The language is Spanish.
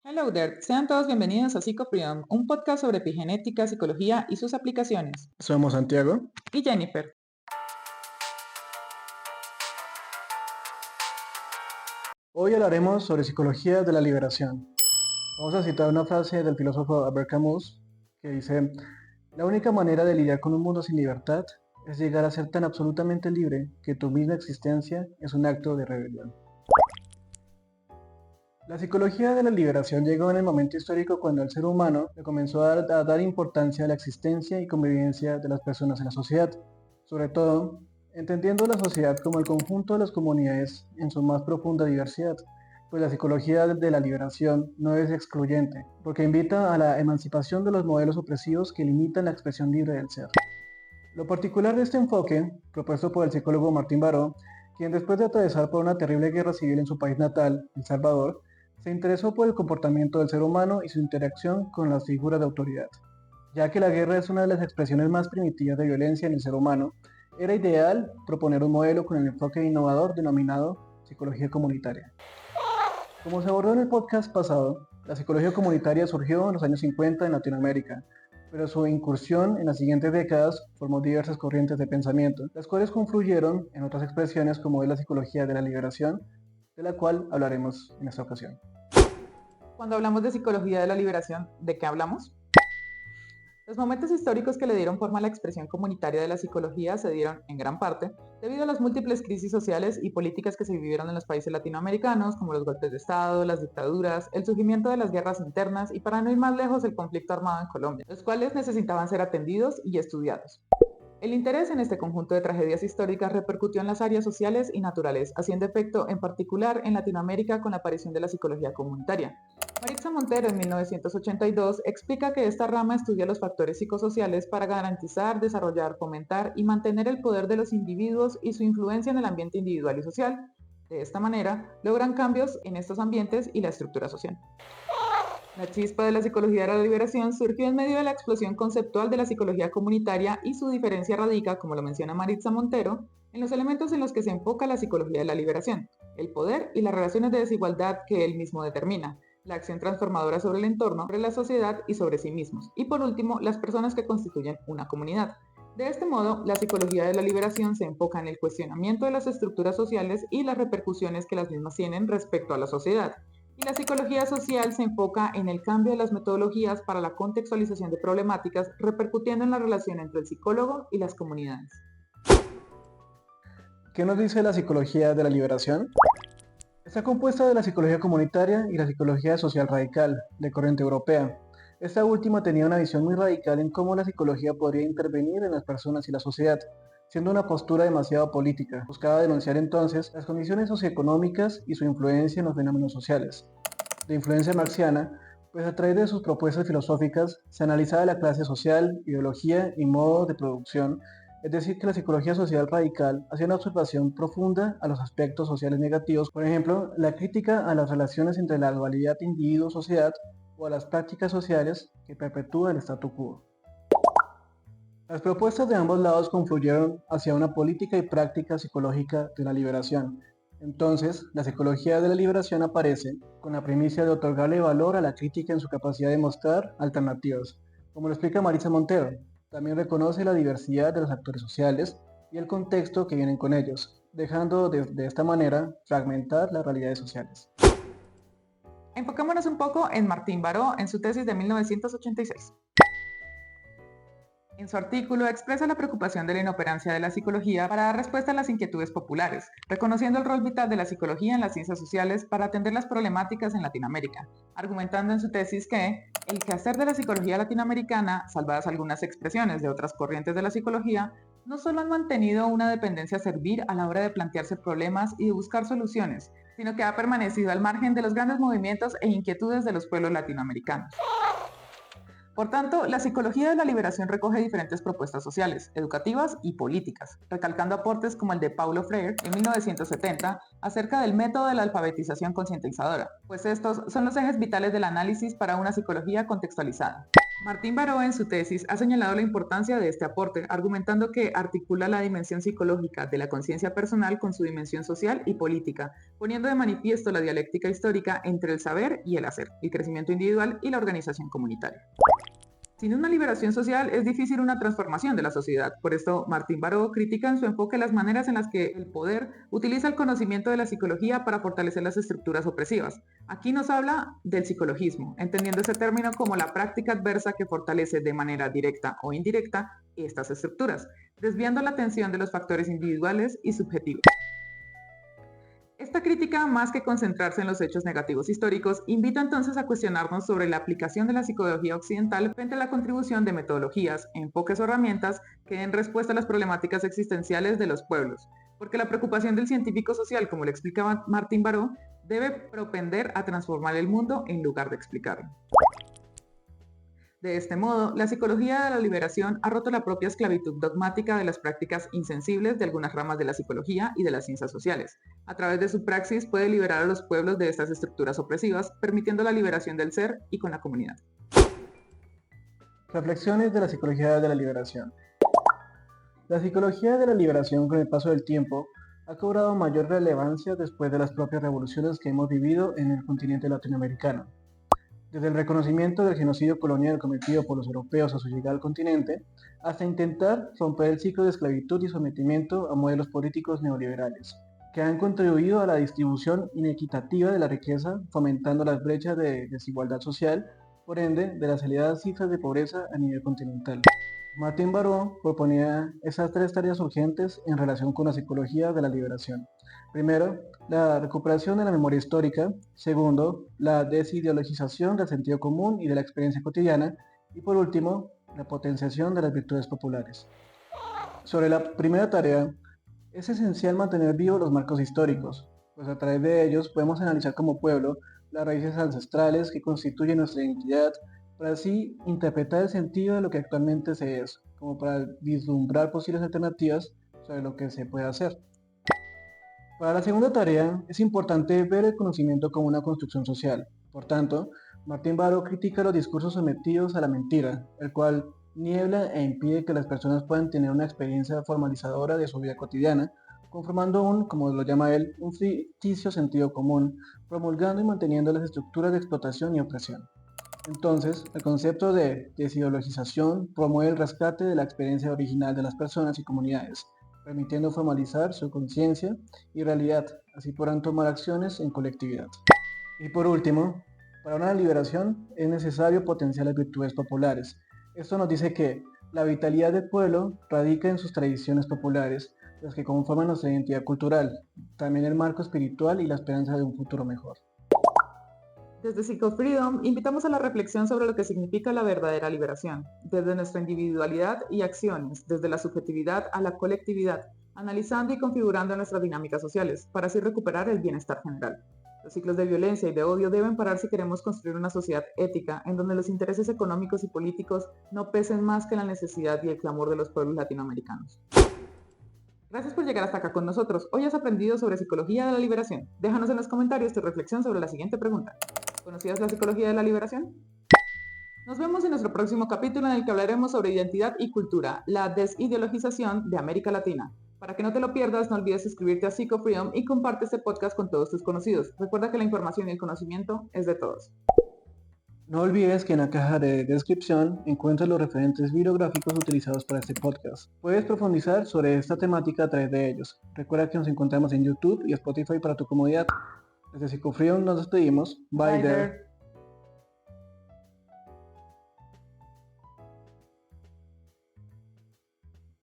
Hello there, sean todos bienvenidos a PsychoFreedom, un podcast sobre epigenética, psicología y sus aplicaciones. Somos Santiago. Y Jennifer. Hoy hablaremos sobre psicología de la liberación. Vamos a citar una frase del filósofo Albert Camus que dice: la única manera de lidiar con un mundo sin libertad es llegar a ser tan absolutamente libre que tu misma existencia es un acto de rebelión. La psicología de la liberación llegó en el momento histórico cuando el ser humano le comenzó a dar importancia a la existencia y convivencia de las personas en la sociedad, sobre todo entendiendo la sociedad como el conjunto de las comunidades en su más profunda diversidad, pues la psicología de la liberación no es excluyente, porque invita a la emancipación de los modelos opresivos que limitan la expresión libre del ser. Lo particular de este enfoque, propuesto por el psicólogo Martín Baró, quien después de atravesar por una terrible guerra civil en su país natal, El Salvador, se interesó por el comportamiento del ser humano y su interacción con las figuras de autoridad. Ya que la guerra es una de las expresiones más primitivas de violencia en el ser humano, era ideal proponer un modelo con el enfoque innovador denominado psicología comunitaria. Como se abordó en el podcast pasado, la psicología comunitaria surgió en los años 50 en Latinoamérica, pero su incursión en las siguientes décadas formó diversas corrientes de pensamiento, las cuales confluyeron en otras expresiones como es la psicología de la liberación, de la cual hablaremos en esta ocasión. Cuando hablamos de psicología de la liberación, ¿de qué hablamos? Los momentos históricos que le dieron forma a la expresión comunitaria de la psicología se dieron, en gran parte, debido a las múltiples crisis sociales y políticas que se vivieron en los países latinoamericanos, como los golpes de Estado, las dictaduras, el surgimiento de las guerras internas y, para no ir más lejos, el conflicto armado en Colombia, los cuales necesitaban ser atendidos y estudiados. El interés en este conjunto de tragedias históricas repercutió en las áreas sociales y naturales, haciendo efecto en particular en Latinoamérica con la aparición de la psicología comunitaria. Maritza Montero en 1982 explica que esta rama estudia los factores psicosociales para garantizar, desarrollar, fomentar y mantener el poder de los individuos y su influencia en el ambiente individual y social. De esta manera, logran cambios en estos ambientes y la estructura social. La chispa de la psicología de la liberación surgió en medio de la explosión conceptual de la psicología comunitaria y su diferencia radica, como lo menciona Maritza Montero, en los elementos en los que se enfoca la psicología de la liberación: el poder y las relaciones de desigualdad que él mismo determina, la acción transformadora sobre el entorno, sobre la sociedad y sobre sí mismos, y por último, las personas que constituyen una comunidad. De este modo, la psicología de la liberación se enfoca en el cuestionamiento de las estructuras sociales y las repercusiones que las mismas tienen respecto a la sociedad. Y la psicología social se enfoca en el cambio de las metodologías para la contextualización de problemáticas, repercutiendo en la relación entre el psicólogo y las comunidades. ¿Qué nos dice la psicología de la liberación? Está compuesta de la psicología comunitaria y la psicología social radical, de corriente europea. Esta última tenía una visión muy radical en cómo la psicología podría intervenir en las personas y la sociedad, siendo una postura demasiado política. Buscaba denunciar entonces las condiciones socioeconómicas y su influencia en los fenómenos sociales. De influencia marxiana, pues a través de sus propuestas filosóficas se analizaba la clase social, ideología y modos de producción, es decir, que la psicología social radical hacía una observación profunda a los aspectos sociales negativos, por ejemplo, la crítica a las relaciones entre la dualidad individuo-sociedad o a las prácticas sociales que perpetúan el statu quo. Las propuestas de ambos lados confluyeron hacia una política y práctica psicológica de la liberación. Entonces, la psicología de la liberación aparece con la primicia de otorgarle valor a la crítica en su capacidad de mostrar alternativas. Como lo explica Maritza Montero, también reconoce la diversidad de los actores sociales y el contexto que vienen con ellos, dejando de esta manera fragmentar las realidades sociales. Enfocémonos un poco en Martín Baró en su tesis de 1986. En su artículo expresa la preocupación de la inoperancia de la psicología para dar respuesta a las inquietudes populares, reconociendo el rol vital de la psicología en las ciencias sociales para atender las problemáticas en Latinoamérica, argumentando en su tesis que el quehacer de la psicología latinoamericana, salvadas algunas expresiones de otras corrientes de la psicología, no solo han mantenido una dependencia a servir a la hora de plantearse problemas y de buscar soluciones, sino que ha permanecido al margen de los grandes movimientos e inquietudes de los pueblos latinoamericanos. Por tanto, la psicología de la liberación recoge diferentes propuestas sociales, educativas y políticas, recalcando aportes como el de Paulo Freire en 1970 acerca del método de la alfabetización concientizadora, pues estos son los ejes vitales del análisis para una psicología contextualizada. Martín Baró en su tesis ha señalado la importancia de este aporte, argumentando que articula la dimensión psicológica de la conciencia personal con su dimensión social y política, poniendo de manifiesto la dialéctica histórica entre el saber y el hacer, el crecimiento individual y la organización comunitaria. Sin una liberación social es difícil una transformación de la sociedad. Por esto, Martín Baró critica en su enfoque las maneras en las que el poder utiliza el conocimiento de la psicología para fortalecer las estructuras opresivas. Aquí nos habla del psicologismo, entendiendo ese término como la práctica adversa que fortalece de manera directa o indirecta estas estructuras, desviando la atención de los factores individuales y subjetivos. Esta crítica, más que concentrarse en los hechos negativos históricos, invita entonces a cuestionarnos sobre la aplicación de la psicología occidental frente a la contribución de metodologías, enfoques o herramientas que den respuesta a las problemáticas existenciales de los pueblos, porque la preocupación del científico social, como le explicaba Martín Baró, debe propender a transformar el mundo en lugar de explicarlo. De este modo, la psicología de la liberación ha roto la propia esclavitud dogmática de las prácticas insensibles de algunas ramas de la psicología y de las ciencias sociales. A través de su praxis puede liberar a los pueblos de estas estructuras opresivas, permitiendo la liberación del ser y con la comunidad. Reflexiones de la psicología de la liberación. La psicología de la liberación con el paso del tiempo ha cobrado mayor relevancia después de las propias revoluciones que hemos vivido en el continente latinoamericano. Desde el reconocimiento del genocidio colonial cometido por los europeos a su llegada al continente, hasta intentar romper el ciclo de esclavitud y sometimiento a modelos políticos neoliberales, que han contribuido a la distribución inequitativa de la riqueza, fomentando las brechas de desigualdad social, por ende, de las elevadas cifras de pobreza a nivel continental. Martín Baró proponía esas tres tareas urgentes en relación con la psicología de la liberación. Primero, la recuperación de la memoria histórica. Segundo, la desideologización del sentido común y de la experiencia cotidiana. Y por último, la potenciación de las virtudes populares. Sobre la primera tarea, es esencial mantener vivos los marcos históricos, pues a través de ellos podemos analizar como pueblo las raíces ancestrales que constituyen nuestra identidad, para así interpretar el sentido de lo que actualmente se es, como para vislumbrar posibles alternativas sobre lo que se puede hacer. Para la segunda tarea, es importante ver el conocimiento como una construcción social. Por tanto, Martín Baró critica los discursos sometidos a la mentira, el cual niebla e impide que las personas puedan tener una experiencia formalizadora de su vida cotidiana, conformando como lo llama él, un ficticio sentido común, promulgando y manteniendo las estructuras de explotación y opresión. Entonces, el concepto de desideologización promueve el rescate de la experiencia original de las personas y comunidades, permitiendo formalizar su conciencia y realidad, así podrán tomar acciones en colectividad. Y por último, para una liberación es necesario potenciar las virtudes populares. Esto nos dice que la vitalidad del pueblo radica en sus tradiciones populares, las que conforman nuestra identidad cultural, también el marco espiritual y la esperanza de un futuro mejor. Desde PsychoFreedom invitamos a la reflexión sobre lo que significa la verdadera liberación, desde nuestra individualidad y acciones, desde la subjetividad a la colectividad, analizando y configurando nuestras dinámicas sociales, para así recuperar el bienestar general. Los ciclos de violencia y de odio deben parar si queremos construir una sociedad ética en donde los intereses económicos y políticos no pesen más que la necesidad y el clamor de los pueblos latinoamericanos. Gracias por llegar hasta acá con nosotros. Hoy has aprendido sobre psicología de la liberación. Déjanos en los comentarios tu reflexión sobre la siguiente pregunta. ¿Conocías la psicología de la liberación? Nos vemos en nuestro próximo capítulo en el que hablaremos sobre identidad y cultura, la desideologización de América Latina. Para que no te lo pierdas, no olvides suscribirte a PsychoFreedom y comparte este podcast con todos tus conocidos. Recuerda que la información y el conocimiento es de todos. No olvides que en la caja de descripción encuentras los referentes bibliográficos utilizados para este podcast. Puedes profundizar sobre esta temática a través de ellos. Recuerda que nos encontramos en YouTube y Spotify para tu comodidad. Desde PsychoFreedom nos despedimos. Bye there.